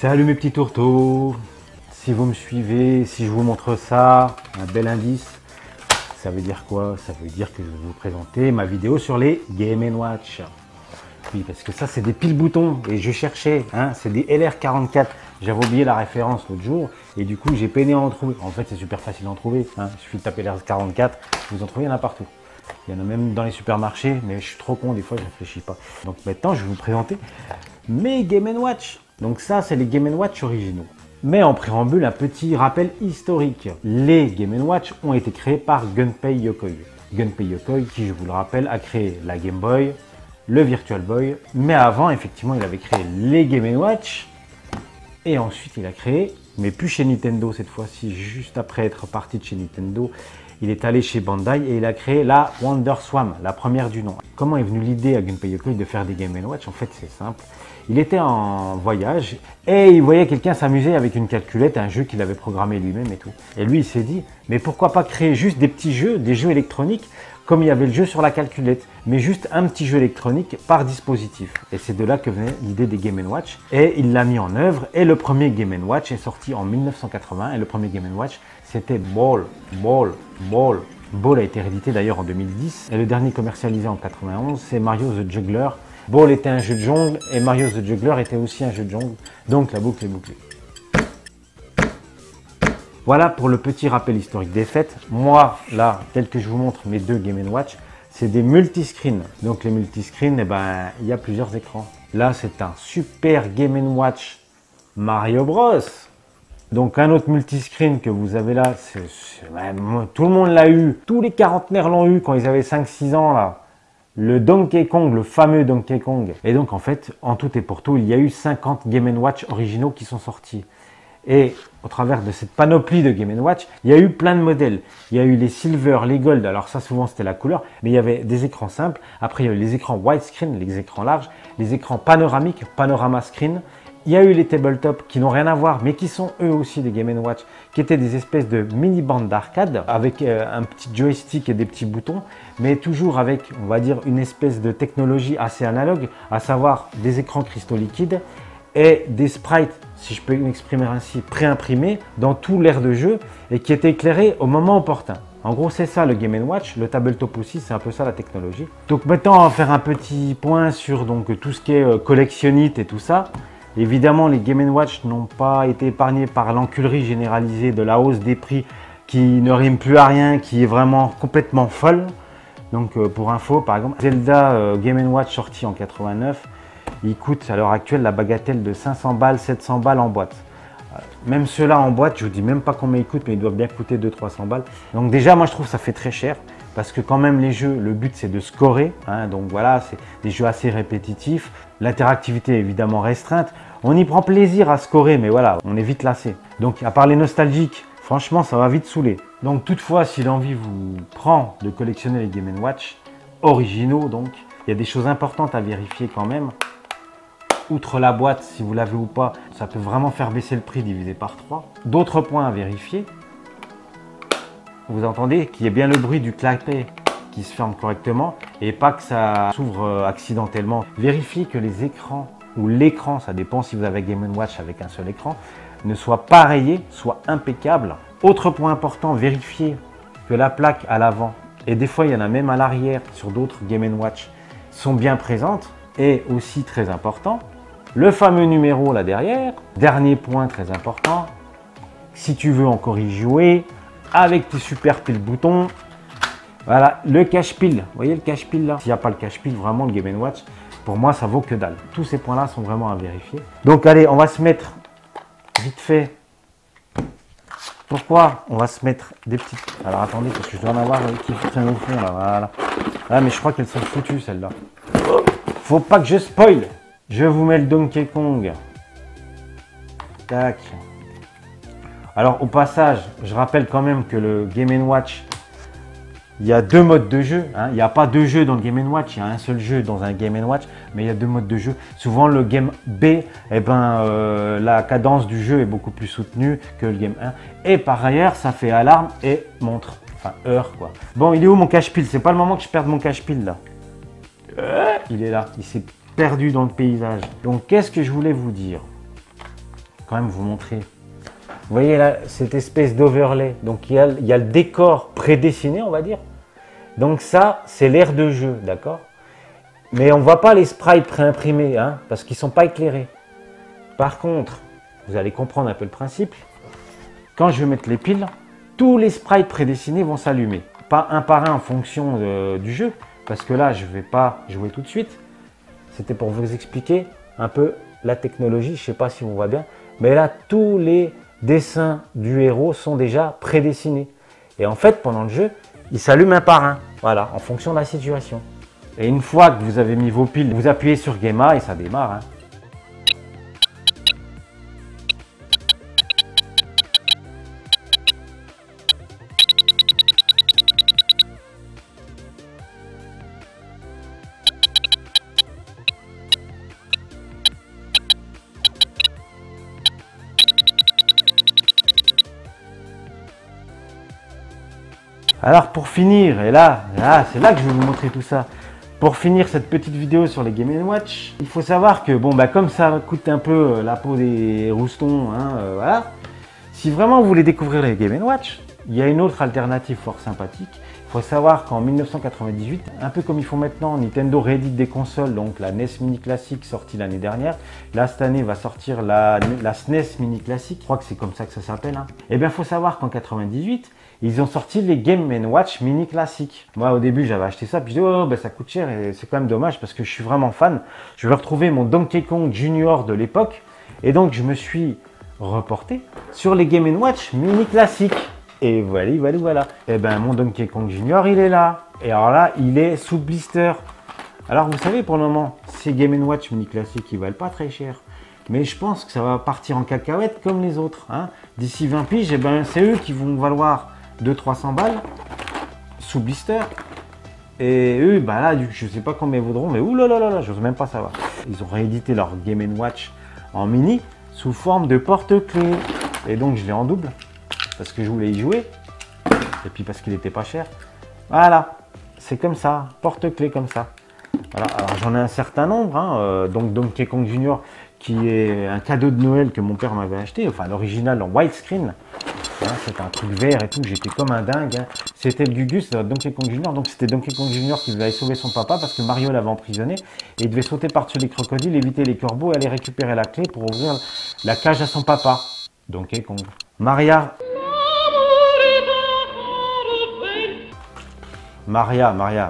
Salut mes petits tourteaux. Si vous me suivez, si je vous montre ça, un bel indice, ça veut dire quoi? Ça veut dire que je vais vous présenter ma vidéo sur les Game & Watch. Oui, parce que ça, c'est des pile-boutons. Et je cherchais, hein, c'est des LR44. J'avais oublié la référence l'autre jour. Et du coup, j'ai peiné à en trouver. En fait, c'est super facile d'en trouver. Hein. Il suffit de taper LR44. Vous en trouvez, il y en a partout. Il y en a même dans les supermarchés. Mais je suis trop con, des fois, je ne réfléchis pas. Donc maintenant, je vais vous présenter mes Game & Watch. Donc ça, c'est les Game & Watch originaux. Mais en préambule, un petit rappel historique. Les Game & Watch ont été créés par Gunpei Yokoi. Gunpei Yokoi, qui, je vous le rappelle, a créé la Game Boy, le Virtual Boy. Mais avant, effectivement, il avait créé les Game & Watch. Et ensuite, il a créé, mais plus chez Nintendo cette fois-ci, juste après être parti de chez Nintendo, il est allé chez Bandai et il a créé la WonderSwan, la première du nom. Comment est venue l'idée à Gunpei Yokoi de faire des Game & Watch? En fait, c'est simple. Il était en voyage et il voyait quelqu'un s'amuser avec une calculette, un jeu qu'il avait programmé lui-même et tout. Et lui, il s'est dit, mais pourquoi pas créer juste des petits jeux, des jeux électroniques, comme il y avait le jeu sur la calculette, mais juste un petit jeu électronique par dispositif. Et c'est de là que venait l'idée des Game & Watch. Et il l'a mis en œuvre. Et le premier Game & Watch est sorti en 1980. Et le premier Game & Watch, c'était Ball. Ball a été réédité d'ailleurs en 2010. Et le dernier commercialisé en 91, c'est Mario the Juggler. Ball était un jeu de jungle et Mario the Juggler était aussi un jeu de jungle. Donc la boucle est bouclée. Voilà pour le petit rappel historique des fêtes. Moi, là, tel que je vous montre mes deux Game & Watch, c'est des multiscreens. Donc les multiscreens, eh ben, il y a plusieurs écrans. Là, c'est un super Game & Watch Mario Bros. Donc un autre multiscreen que vous avez là, tout le monde l'a eu. Tous les quarantenaires l'ont eu quand ils avaient 5-6 ans là. Le Donkey Kong, le fameux Donkey Kong. Et donc en fait, en tout et pour tout, il y a eu 50 Game & Watch originaux qui sont sortis. Et au travers de cette panoplie de Game & Watch, il y a eu plein de modèles. Il y a eu les Silver, les Gold, alors ça souvent c'était la couleur, mais il y avait des écrans simples. Après il y a eu les écrans widescreen, les écrans larges, les écrans panoramiques, panorama screen. Il y a eu les tabletop qui n'ont rien à voir, mais qui sont eux aussi des Game & Watch, qui étaient des espèces de mini-bandes d'arcade avec un petit joystick et des petits boutons, mais toujours avec, on va dire, une espèce de technologie assez analogue, à savoir des écrans cristaux liquides et des sprites, si je peux m'exprimer ainsi, pré-imprimés dans tout l'air de jeu et qui étaient éclairés au moment opportun. En gros, c'est ça le Game & Watch, le tabletop aussi, c'est un peu ça la technologie. Donc maintenant, on va faire un petit point sur donc, tout ce qui est collectionnite et tout ça. Évidemment, les Game & Watch n'ont pas été épargnés par l'enculerie généralisée de la hausse des prix qui ne rime plus à rien, qui est vraiment complètement folle. Donc pour info, par exemple, Zelda Game & Watch sorti en 89, il coûte à l'heure actuelle la bagatelle de 500 balles, 700 balles en boîte. Même ceux-là en boîte, je vous dis même pas combien ils coûtent, mais ils doivent bien coûter 200-300 balles. Donc déjà, moi je trouve que ça fait très cher. Parce que quand même les jeux, le but c'est de scorer, hein, donc voilà, c'est des jeux assez répétitifs. L'interactivité est évidemment restreinte. On y prend plaisir à scorer, mais voilà, on est vite lassé. Donc à part les nostalgiques, franchement ça va vite saouler. Donc toutefois, si l'envie vous prend de collectionner les Game & Watch originaux, donc, il y a des choses importantes à vérifier quand même. Outre la boîte, si vous l'avez ou pas, ça peut vraiment faire baisser le prix divisé par 3. D'autres points à vérifier. Vous entendez qu'il y ait bien le bruit du clapet qui se ferme correctement et pas que ça s'ouvre accidentellement. Vérifiez que les écrans ou l'écran, ça dépend si vous avez Game & Watch avec un seul écran, ne soit pas rayé, soit impeccable. Autre point important, vérifiez que la plaque à l'avant, et des fois il y en a même à l'arrière sur d'autres Game & Watch, sont bien présentes. Et aussi très important, le fameux numéro là derrière. Dernier point très important, si tu veux encore y jouer, avec tes super piles boutons, voilà, le cache-pile, vous voyez le cache-pile là? S'il n'y a pas le cache-pile, vraiment le Game & Watch, pour moi ça vaut que dalle. Tous ces points là sont vraiment à vérifier. Donc allez, on va se mettre vite fait. Pourquoi on va se mettre des petites... Alors attendez, parce que je dois en avoir qui traînent au fond là, voilà. Ah mais je crois qu'elles sont foutues celles-là. Faut pas que je spoil. Je vous mets le Donkey Kong. Tac. Alors au passage, je rappelle quand même que le Game & Watch, il y a deux modes de jeu. Hein. Il n'y a pas deux jeux dans le Game & Watch, il y a un seul jeu dans un Game & Watch, mais il y a deux modes de jeu. Souvent le Game B, eh ben, la cadence du jeu est beaucoup plus soutenue que le Game 1. Et par ailleurs, ça fait alarme et montre, enfin heure quoi. Bon, il est où mon cache-pile? C'est pas le moment que je perde mon cache-pile là. Il est là, il s'est perdu dans le paysage. Donc qu'est-ce que je voulais vous dire? quand même vous montrer. Vous voyez là, cette espèce d'overlay. Donc il y a le décor prédessiné, on va dire. Donc ça, c'est l'aire de jeu, d'accord? Mais on ne voit pas les sprites préimprimés, hein, parce qu'ils ne sont pas éclairés. Par contre, vous allez comprendre un peu le principe. Quand je vais mettre les piles, tous les sprites prédessinés vont s'allumer. Pas un par un en fonction du jeu, parce que là, je ne vais pas jouer tout de suite. C'était pour vous expliquer un peu la technologie, je ne sais pas si on voit bien. Mais là, tous les dessins du héros sont déjà prédessinés. Et en fait, pendant le jeu, ils s'allument un par un, voilà, en fonction de la situation. Et une fois que vous avez mis vos piles, vous appuyez sur Game et ça démarre. Hein. Alors pour finir, et là c'est là que je vais vous montrer tout ça. Pour finir cette petite vidéo sur les Game & Watch, il faut savoir que bon comme ça coûte un peu la peau des roustons, hein, voilà. Si vraiment vous voulez découvrir les Game & Watch, il y a une autre alternative fort sympathique. Il faut savoir qu'en 1998, un peu comme ils font maintenant, Nintendo réédite des consoles, donc la NES Mini Classic sortie l'année dernière. Là, cette année, va sortir la SNES Mini Classic, je crois que c'est comme ça que ça s'appelle. Hein. Et bien, il faut savoir qu'en 98, ils ont sorti les Game & Watch Mini Classic. Moi, au début, j'avais acheté ça, puis je dis, oh, ben, ça coûte cher et c'est quand même dommage parce que je suis vraiment fan. Je vais retrouver mon Donkey Kong Junior de l'époque. Et donc, je me suis reporté sur les Game & Watch Mini Classic. Et voilà. Et ben mon Donkey Kong Junior, il est là. Et alors là, il est sous blister. Alors vous savez, pour le moment, ces Game & Watch Mini Classic, ils valent pas très cher. Mais je pense que ça va partir en cacahuète comme les autres. Hein. D'ici 20 piges, et ben c'est eux qui vont valoir 200-300 balles sous blister. Et eux, ben là, je sais pas combien ils vaudront, mais oulala, j'ose même pas savoir. Ils ont réédité leur Game & Watch en mini sous forme de porte-clés. Et donc je l'ai en double. Parce que je voulais y jouer, et puis parce qu'il n'était pas cher. Voilà, c'est comme ça, porte-clés comme ça. Voilà, alors j'en ai un certain nombre, hein, donc Donkey Kong Junior, qui est un cadeau de Noël que mon père m'avait acheté, enfin l'original en widescreen. Hein, c'était un truc vert et tout, j'étais comme un dingue. Hein. C'était le Gugus, Donkey Kong Junior, donc c'était Donkey Kong Junior qui devait sauver son papa parce que Mario l'avait emprisonné et il devait sauter par-dessus les crocodiles, éviter les corbeaux et aller récupérer la clé pour ouvrir la cage à son papa. Donkey Kong. Maria,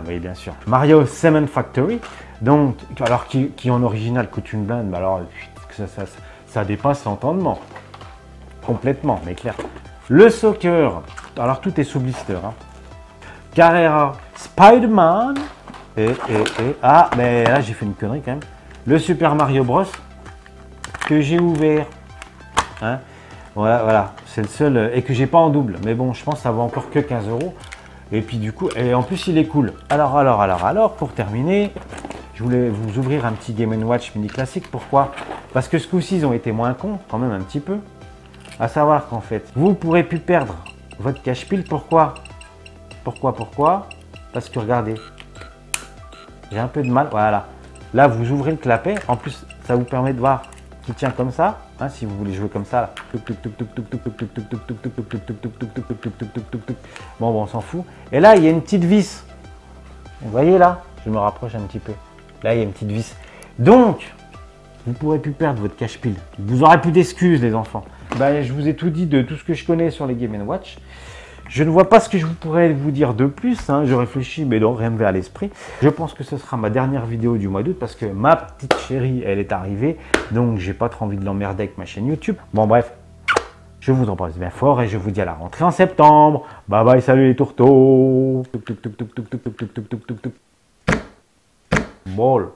oui bien sûr. Mario Cement Factory, donc, alors qui en original coûte une blinde, mais alors ça dépasse l'entendement. Complètement, mais clair. Le soccer, alors tout est sous blister. Hein. Carrera, Spider-Man, ah, mais là j'ai fait une connerie quand même. Le Super Mario Bros. Que j'ai ouvert. Hein. Voilà, c'est le seul, et que j'ai pas en double. Mais bon, je pense que ça vaut encore que 15 €. Et puis du coup, et en plus il est cool. Alors, pour terminer, je voulais vous ouvrir un petit Game & Watch Mini Classique. Pourquoi? Parce que ce coup-ci, ils ont été moins cons, quand même un petit peu. À savoir qu'en fait, vous ne pourrez plus perdre votre cache-pile. Pourquoi? Parce que regardez, j'ai un peu de mal. Voilà. Là, vous ouvrez le clapet. En plus, ça vous permet de voir qu'il tient comme ça. Hein, si vous voulez jouer comme ça. Bon, on s'en fout. Et là, il y a une petite vis. Vous voyez là? Je me rapproche un petit peu. Là, il y a une petite vis. Donc, vous ne pourrez plus perdre votre cache-pile. Vous n'aurez plus d'excuses, les enfants. Ben, je vous ai tout dit de tout ce que je connais sur les Game & Watch. Je ne vois pas ce que je pourrais vous dire de plus. Hein. Je réfléchis, mais non, rien me vient à l'esprit. Je pense que ce sera ma dernière vidéo du mois d'août parce que ma petite chérie, elle est arrivée. Donc, j'ai pas trop envie de l'emmerder avec ma chaîne YouTube. Bon, bref, je vous embrasse bien fort et je vous dis à la rentrée en septembre. Bye bye, salut les tourteaux. Ball.